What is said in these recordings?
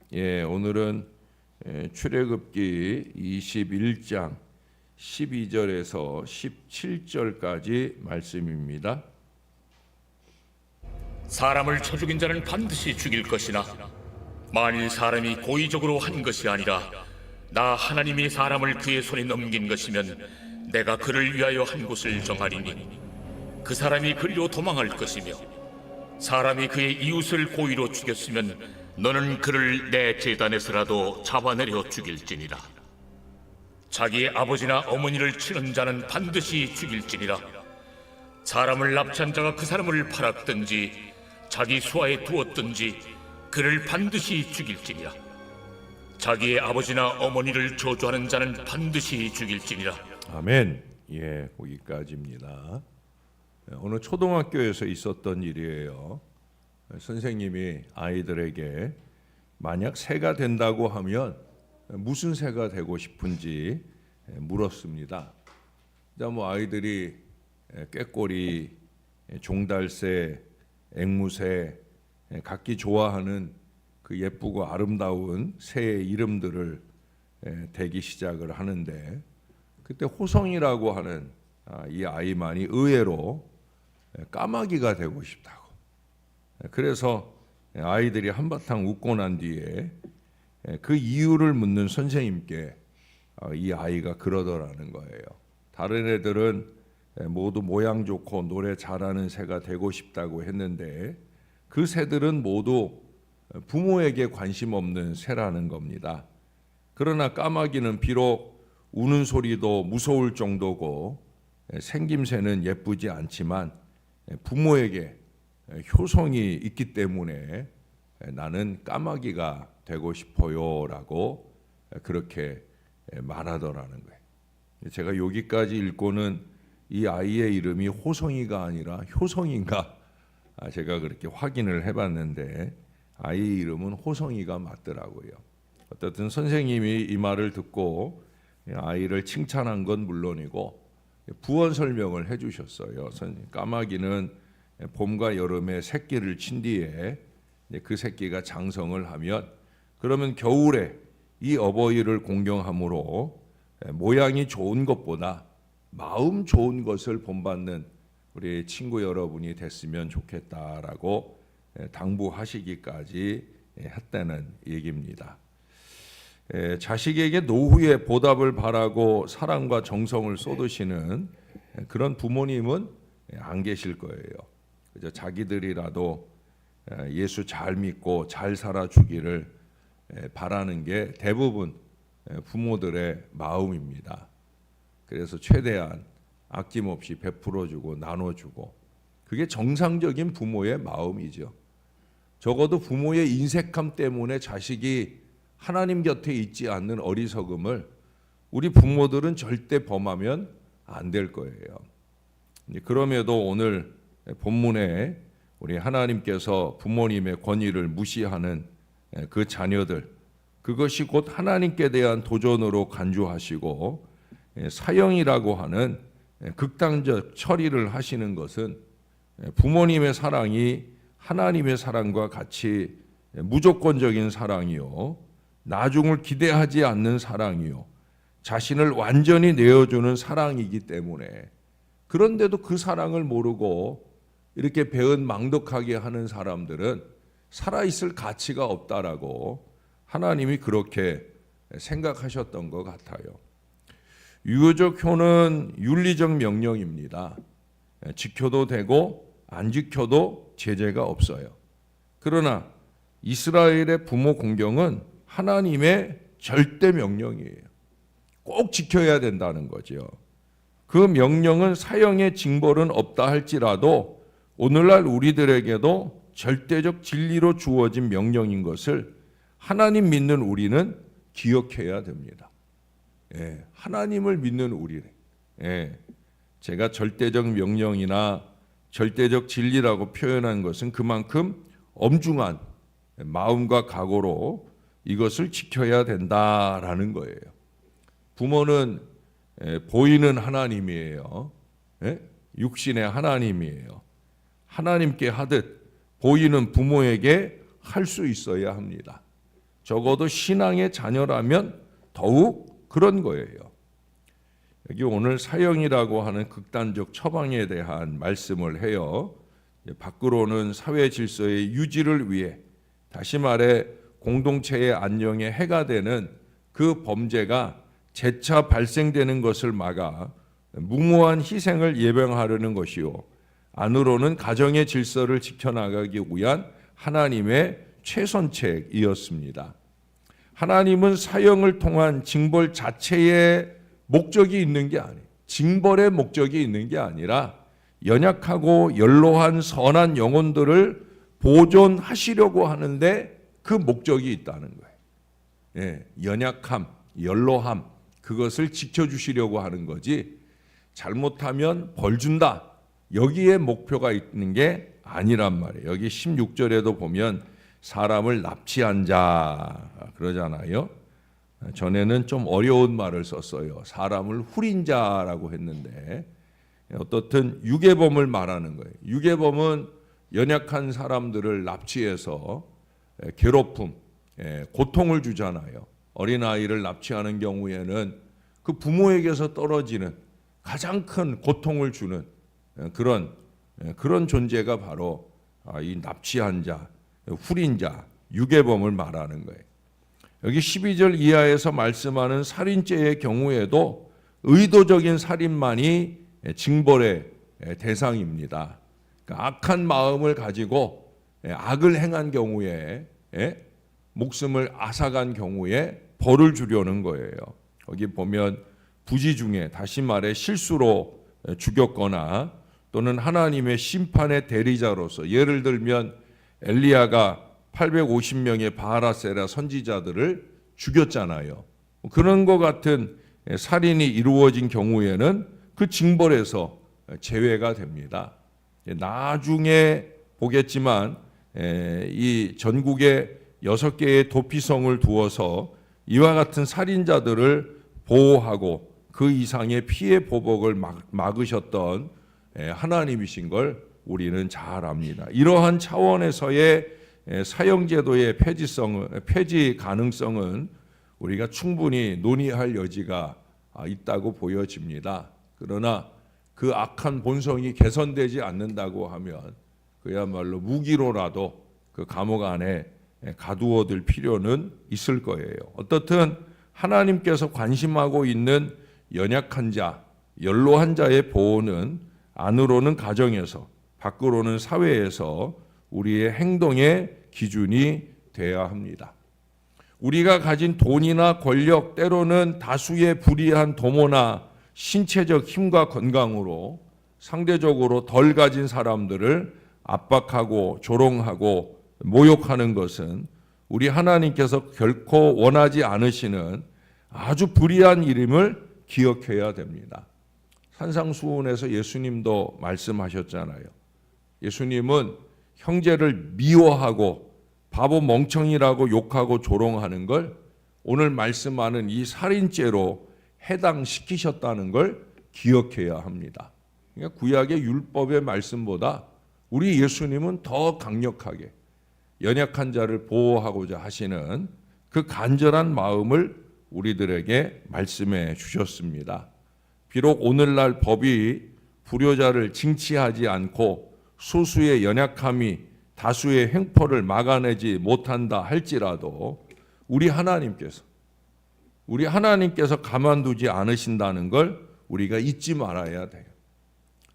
오늘은 출애굽기 21장 12절에서 17절까지 말씀입니다. 사람을 쳐 죽인 자는 반드시 죽일 것이나 만일 사람이 고의적으로 한 것이 아니라 나 하나님이 사람을 그의 손에 넘긴 것이면 내가 그를 위하여 한 곳을 정하리니 그 사람이 그리로 도망할 것이며 사람이 그의 이웃을 고의로 죽였으면 너는 그를 내 제단에서라도 잡아내려 죽일지니라. 자기의 아버지나 어머니를 치는 자는 반드시 죽일지니라. 사람을 납치한 자가 그 사람을 팔았든지 자기 수하에 두었든지 그를 반드시 죽일지니라. 자기의 아버지나 어머니를 저주하는 자는 반드시 죽일지니라. 아멘. 거기까지입니다. 어느 초등학교에서 있었던 일이에요. 선생님이 아이들에게 만약 새가 된다고 하면 무슨 새가 되고 싶은지 물었습니다. 아이들이 꾀꼬리, 종달새, 앵무새, 각기 좋아하는 그 예쁘고 아름다운 새의 이름들을 대기 시작을 하는데, 그때 호성이라고 하는 이 아이만이 의외로 까마귀가 되고 싶다고. 그래서 아이들이 한바탕 웃고 난 뒤에 그 이유를 묻는 선생님께 이 아이가 그러더라는 거예요. 다른 애들은 모두 모양 좋고 노래 잘하는 새가 되고 싶다고 했는데 그 새들은 모두 부모에게 관심 없는 새라는 겁니다. 그러나 까마귀는 비록 우는 소리도 무서울 정도고 생김새는 예쁘지 않지만 부모에게 효성이 있기 때문에 나는 까마귀가 되고 싶어요 라고 그렇게 말하더라는 거예요. 제가 여기까지 읽고는 이 아이의 이름이 호성이가 아니라 효성인가 제가 그렇게 확인을 해봤는데 아이의 이름은 호성이가 맞더라고요. 어쨌든 선생님이 이 말을 듣고 아이를 칭찬한 건 물론이고 부언 설명을 해주셨어요. 까마귀는 봄과 여름에 새끼를 친 뒤에 그 새끼가 장성을 하면 그러면 겨울에 이 어버이를 공경함으로 모양이 좋은 것보다 마음 좋은 것을 본받는 우리 친구 여러분이 됐으면 좋겠다라고 당부하시기까지 했다는 얘기입니다. 자식에게 노후에 보답을 바라고 사랑과 정성을 쏟으시는 그런 부모님은 안 계실 거예요. 그저 자기들이라도 예수 잘 믿고 잘 살아주기를 바라는 게 대부분 부모들의 마음입니다. 그래서 최대한 아낌없이 베풀어주고 나눠주고 그게 정상적인 부모의 마음이죠. 적어도 부모의 인색함 때문에 자식이 하나님 곁에 있지 않는 어리석음을 우리 부모들은 절대 범하면 안 될 거예요. 그럼에도 오늘 본문에 우리 하나님께서 부모님의 권위를 무시하는 그 자녀들, 그것이 곧 하나님께 대한 도전으로 간주하시고 사형이라고 하는 극단적 처리를 하시는 것은 부모님의 사랑이 하나님의 사랑과 같이 무조건적인 사랑이요, 나중을 기대하지 않는 사랑이요, 자신을 완전히 내어주는 사랑이기 때문에, 그런데도 그 사랑을 모르고 이렇게 배은망덕하게 하는 사람들은 살아있을 가치가 없다라고 하나님이 그렇게 생각하셨던 것 같아요. 유교적 효는 윤리적 명령입니다. 지켜도 되고 안 지켜도 제재가 없어요. 그러나 이스라엘의 부모 공경은 하나님의 절대 명령이에요. 꼭 지켜야 된다는 거죠. 그 명령은 사형의 징벌은 없다 할지라도 오늘날 우리들에게도 절대적 진리로 주어진 명령인 것을 하나님 믿는 우리는 기억해야 됩니다. 하나님을 믿는 우리. 제가 절대적 명령이나 절대적 진리라고 표현한 것은 그만큼 엄중한 마음과 각오로 이것을 지켜야 된다라는 거예요. 부모는 보이는 하나님이에요. 육신의 하나님이에요. 하나님께 하듯 보이는 부모에게 할 수 있어야 합니다. 적어도 신앙의 자녀라면 더욱 그런 거예요. 여기 오늘 사형이라고 하는 극단적 처방에 대한 말씀을 해요. 밖으로는 사회 질서의 유지를 위해, 다시 말해 공동체의 안녕에 해가 되는 그 범죄가 재차 발생되는 것을 막아 무모한 희생을 예방하려는 것이요, 안으로는 가정의 질서를 지켜나가기 위한 하나님의 최선책이었습니다. 하나님은 사형을 통한 징벌 자체에 목적이 있는 게 아니에요. 징벌의 목적이 있는 게 아니라 연약하고 연로한 선한 영혼들을 보존하시려고 하는데 그 목적이 있다는 거예요. 예, 연약함, 연로함, 그것을 지켜주시려고 하는 거지, 잘못하면 벌 준다, 여기에 목표가 있는 게 아니란 말이에요. 여기 16절에도 보면 사람을 납치한 자 그러잖아요. 전에는 좀 어려운 말을 썼어요. 사람을 후린 자라고 했는데, 어떻든 유괴범을 말하는 거예요. 유괴범은 연약한 사람들을 납치해서 괴롭힘, 고통을 주잖아요. 어린아이를 납치하는 경우에는 그 부모에게서 떨어지는 가장 큰 고통을 주는 그런 존재가 바로 이 납치한 자, 후린 자, 유괴범을 말하는 거예요. 여기 12절 이하에서 말씀하는 살인죄의 경우에도 의도적인 살인만이 징벌의 대상입니다. 그러니까 악한 마음을 가지고 악을 행한 경우에, 목숨을 앗아간 경우에 벌을 주려는 거예요. 거기 보면 부지 중에, 다시 말해 실수로 죽였거나 또는 하나님의 심판의 대리자로서, 예를 들면 엘리야가 850명의 바알하세라 선지자들을 죽였잖아요. 그런 것 같은 살인이 이루어진 경우에는 그 징벌에서 제외가 됩니다. 나중에 보겠지만 이 전국에 6개의 도피성을 두어서 이와 같은 살인자들을 보호하고 그 이상의 피해 보복을 막으셨던 하나님이신 걸 우리는 잘 압니다. 이러한 차원에서의 사형제도의 폐지 가능성은 우리가 충분히 논의할 여지가 있다고 보여집니다. 그러나 그 악한 본성이 개선되지 않는다고 하면 그야말로 무기로라도 그 감옥 안에 가두어둘 필요는 있을 거예요. 어떻든 하나님께서 관심하고 있는 연약한 자, 연로한 자의 보호는 안으로는 가정에서, 밖으로는 사회에서 우리의 행동의 기준이 되어야 합니다. 우리가 가진 돈이나 권력, 때로는 다수의 불의한 도모나 신체적 힘과 건강으로 상대적으로 덜 가진 사람들을 압박하고 조롱하고 모욕하는 것은 우리 하나님께서 결코 원하지 않으시는 아주 불의한 일임을 기억해야 됩니다. 산상수훈에서 예수님도 말씀하셨잖아요. 예수님은 형제를 미워하고 바보 멍청이라고 욕하고 조롱하는 걸 오늘 말씀하는 이 살인죄로 해당시키셨다는 걸 기억해야 합니다. 그러니까 구약의 율법의 말씀보다 우리 예수님은 더 강력하게 연약한 자를 보호하고자 하시는 그 간절한 마음을 우리들에게 말씀해 주셨습니다. 비록 오늘날 법이 불효자를 징치하지 않고 소수의 연약함이 다수의 횡포를 막아내지 못한다 할지라도 우리 하나님께서 가만두지 않으신다는 걸 우리가 잊지 말아야 돼요.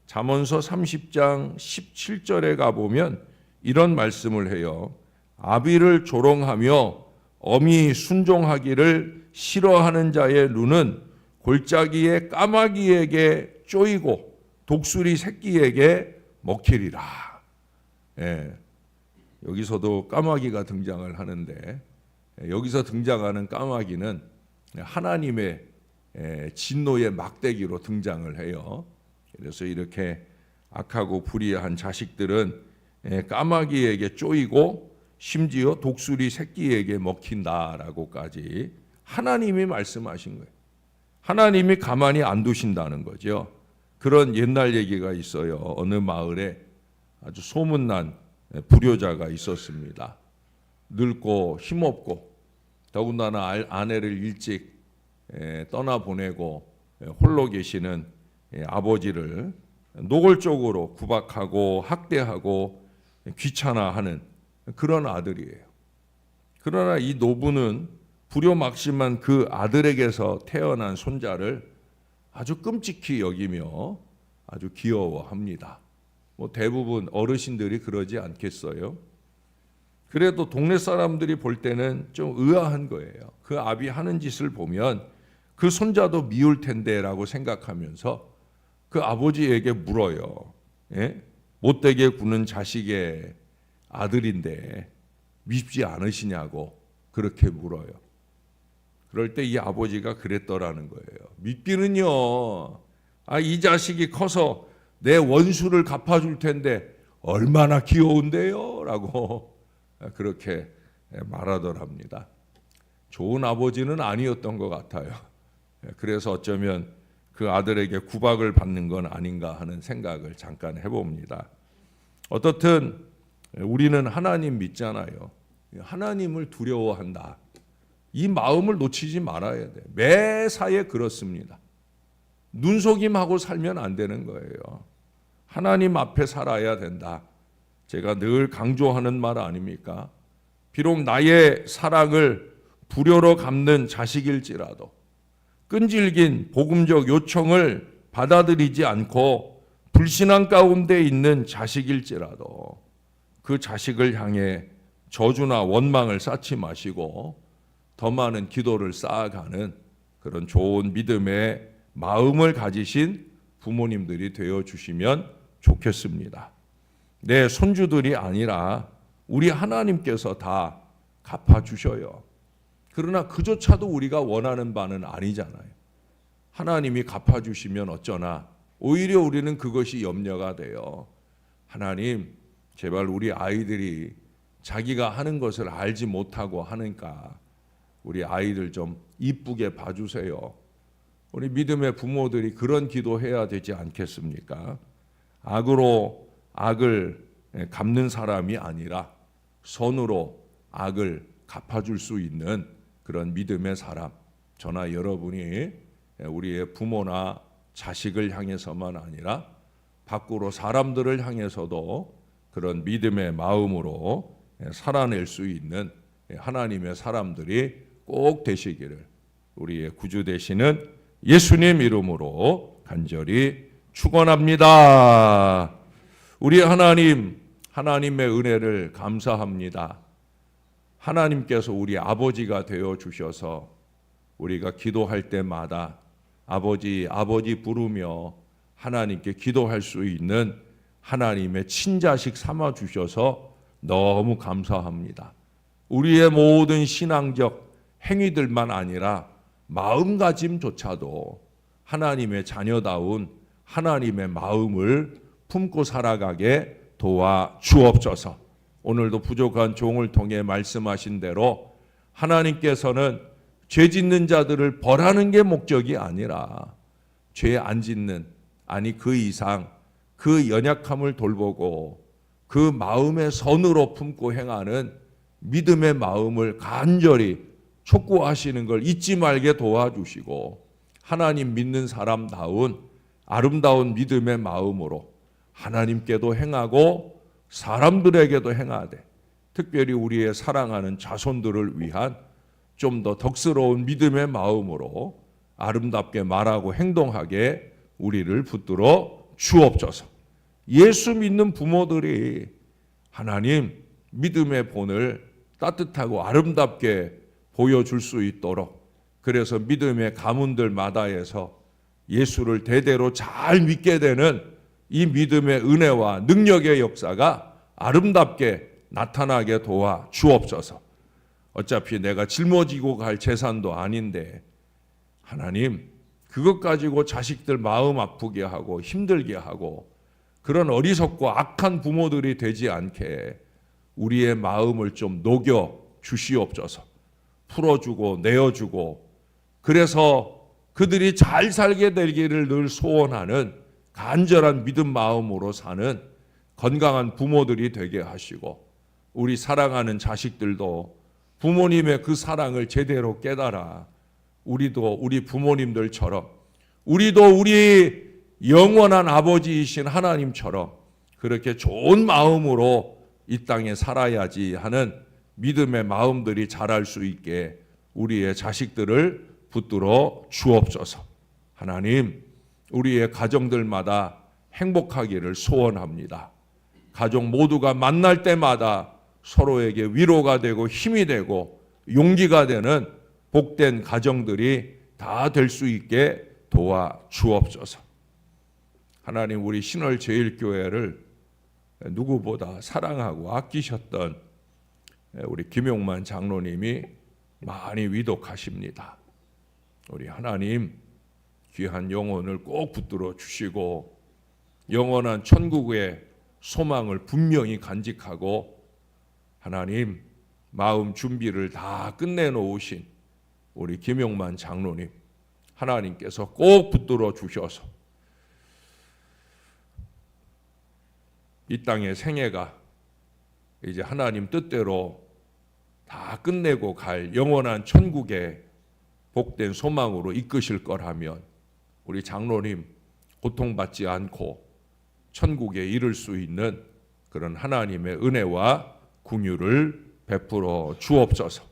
잠언서 30장 17절에 가보면 이런 말씀을 해요. 아비를 조롱하며 엄히 순종하기를 싫어하는 자의 눈은 골짜기의 까마귀에게 쪼이고 독수리 새끼에게 먹히리라. 여기서도 까마귀가 등장을 하는데, 여기서 등장하는 까마귀는 하나님의 진노의 막대기로 등장을 해요. 그래서 이렇게 악하고 불의한 자식들은 까마귀에게 쪼이고 심지어 독수리 새끼에게 먹힌다라고까지 하나님이 말씀하신 거예요. 하나님이 가만히 안 두신다는 거죠. 그런 옛날 얘기가 있어요. 어느 마을에 아주 소문난 불효자가 있었습니다. 늙고 힘없고 더군다나 아내를 일찍 떠나보내고 홀로 계시는 아버지를 노골적으로 구박하고 학대하고 귀찮아하는 그런 아들이에요. 그러나 이 노부는 불효막심한 그 아들에게서 태어난 손자를 아주 끔찍히 여기며 아주 귀여워합니다. 뭐 대부분 어르신들이 그러지 않겠어요? 그래도 동네 사람들이 볼 때는 좀 의아한 거예요. 그 아비 하는 짓을 보면 그 손자도 미울 텐데라고 생각하면서 그 아버지에게 물어요. 예? 못되게 구는 자식의 아들인데 밉지 않으시냐고 그렇게 물어요. 그럴 때 이 아버지가 그랬더라는 거예요. 밉기는요. 이 자식이 커서 내 원수를 갚아줄 텐데 얼마나 귀여운데요? 라고 그렇게 말하더랍니다. 좋은 아버지는 아니었던 것 같아요. 그래서 어쩌면 그 아들에게 구박을 받는 건 아닌가 하는 생각을 잠깐 해봅니다. 어떻든 우리는 하나님 믿잖아요. 하나님을 두려워한다. 이 마음을 놓치지 말아야 돼. 매사에 그렇습니다. 눈속임하고 살면 안 되는 거예요. 하나님 앞에 살아야 된다. 제가 늘 강조하는 말 아닙니까? 비록 나의 사랑을 불효로 갚는 자식일지라도 끈질긴 복음적 요청을 받아들이지 않고 불신앙 가운데 있는 자식일지라도 그 자식을 향해 저주나 원망을 쌓지 마시고 더 많은 기도를 쌓아가는 그런 좋은 믿음의 마음을 가지신 부모님들이 되어주시면 좋겠습니다. 내 손주들이 아니라 우리 하나님께서 다 갚아주셔요. 그러나 그조차도 우리가 원하는 바는 아니잖아요. 하나님이 갚아주시면 어쩌나 오히려 우리는 그것이 염려가 돼요. 하나님 제발 우리 아이들이 자기가 하는 것을 알지 못하고 하니까 우리 아이들 좀 이쁘게 봐주세요. 우리 믿음의 부모들이 그런 기도해야 되지 않겠습니까? 악으로 악을 갚는 사람이 아니라 선으로 악을 갚아줄 수 있는 그런 믿음의 사람, 저나 여러분이 우리의 부모나 자식을 향해서만 아니라 밖으로 사람들을 향해서도 그런 믿음의 마음으로 살아낼 수 있는 하나님의 사람들이 꼭 되시기를 우리의 구주 되시는 예수님 이름으로 간절히 축원합니다. 우리 하나님, 하나님의 은혜를 감사합니다. 하나님께서 우리 아버지가 되어 주셔서 우리가 기도할 때마다 아버지, 아버지 부르며 하나님께 기도할 수 있는 하나님의 친자식 삼아 주셔서 너무 감사합니다. 우리의 모든 신앙적 행위들만 아니라 마음가짐조차도 하나님의 자녀다운 하나님의 마음을 품고 살아가게 도와 주옵소서. 오늘도 부족한 종을 통해 말씀하신 대로 하나님께서는 죄 짓는 자들을 벌하는 게 목적이 아니라 죄 안 짓는, 아니 그 이상 그 연약함을 돌보고 그 마음의 선으로 품고 행하는 믿음의 마음을 간절히 촉구하시는 걸 잊지 말게 도와주시고 하나님 믿는 사람다운 아름다운 믿음의 마음으로 하나님께도 행하고 사람들에게도 행하되 특별히 우리의 사랑하는 자손들을 위한 좀 더 덕스러운 믿음의 마음으로 아름답게 말하고 행동하게 우리를 붙들어 주옵소서. 예수 믿는 부모들이 하나님 믿음의 본을 따뜻하고 아름답게 보여줄 수 있도록, 그래서 믿음의 가문들마다에서 예수를 대대로 잘 믿게 되는 이 믿음의 은혜와 능력의 역사가 아름답게 나타나게 도와 주옵소서. 어차피 내가 짊어지고 갈 재산도 아닌데 하나님 그것 가지고 자식들 마음 아프게 하고 힘들게 하고 그런 어리석고 악한 부모들이 되지 않게 우리의 마음을 좀 녹여 주시옵소서. 풀어주고 내어주고 그래서 그들이 잘 살게 되기를 늘 소원하는 간절한 믿음 마음으로 사는 건강한 부모들이 되게 하시고 우리 사랑하는 자식들도 부모님의 그 사랑을 제대로 깨달아 우리도 우리 부모님들처럼, 우리도 우리 영원한 아버지이신 하나님처럼 그렇게 좋은 마음으로 이 땅에 살아야지 하는 믿음의 마음들이 자랄 수 있게 우리의 자식들을 붙들어 주옵소서. 하나님, 우리의 가정들마다 행복하기를 소원합니다. 가족 모두가 만날 때마다 서로에게 위로가 되고 힘이 되고 용기가 되는 복된 가정들이 다 될 수 있게 도와 주옵소서. 하나님, 우리 신월제일교회를 누구보다 사랑하고 아끼셨던 우리 김용만 장로님이 많이 위독하십니다. 우리 하나님, 귀한 영혼을 꼭 붙들어 주시고 영원한 천국의 소망을 분명히 간직하고 하나님, 마음 준비를 다 끝내놓으신 우리 김용만 장로님, 하나님께서 꼭 붙들어 주셔서 이 땅의 생애가 이제 하나님 뜻대로 다 끝내고 갈 영원한 천국의 복된 소망으로 이끄실 거라면 우리 장로님 고통받지 않고 천국에 이를 수 있는 그런 하나님의 은혜와 긍휼을 베풀어 주옵소서.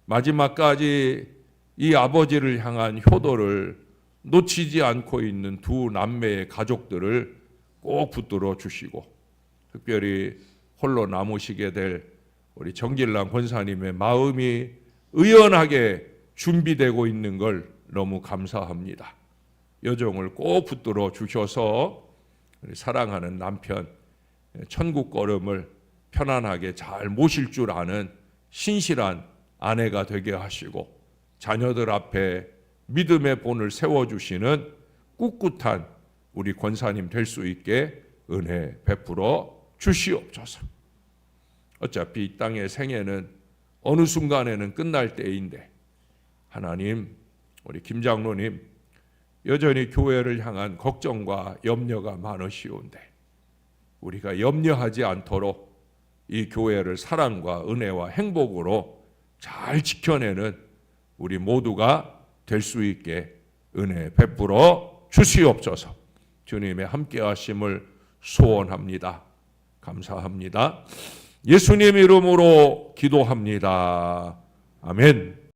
마지막까지 이 아버지를 향한 효도를 놓치지 않고 있는 두 남매의 가족들을 꼭 붙들어 주시고 특별히 홀로 남으시게 될 우리 정길랑 권사님의 마음이 의연하게 준비되고 있는 걸 너무 감사합니다. 여종을 꼭 붙들어 주셔서 우리 사랑하는 남편 천국 걸음을 편안하게 잘 모실 줄 아는 신실한 아내가 되게 하시고 자녀들 앞에 믿음의 본을 세워주시는 꿋꿋한 우리 권사님 될 수 있게 은혜 베풀어 주시옵소서. 어차피 이 땅의 생애는 어느 순간에는 끝날 때인데 하나님, 우리 김 장로님 여전히 교회를 향한 걱정과 염려가 많으시온데 우리가 염려하지 않도록 이 교회를 사랑과 은혜와 행복으로 잘 지켜내는 우리 모두가 될 수 있게 은혜 베풀어 주시옵소서. 주님의 함께하심을 소원합니다. 감사합니다. 예수님 이름으로 기도합니다. 아멘.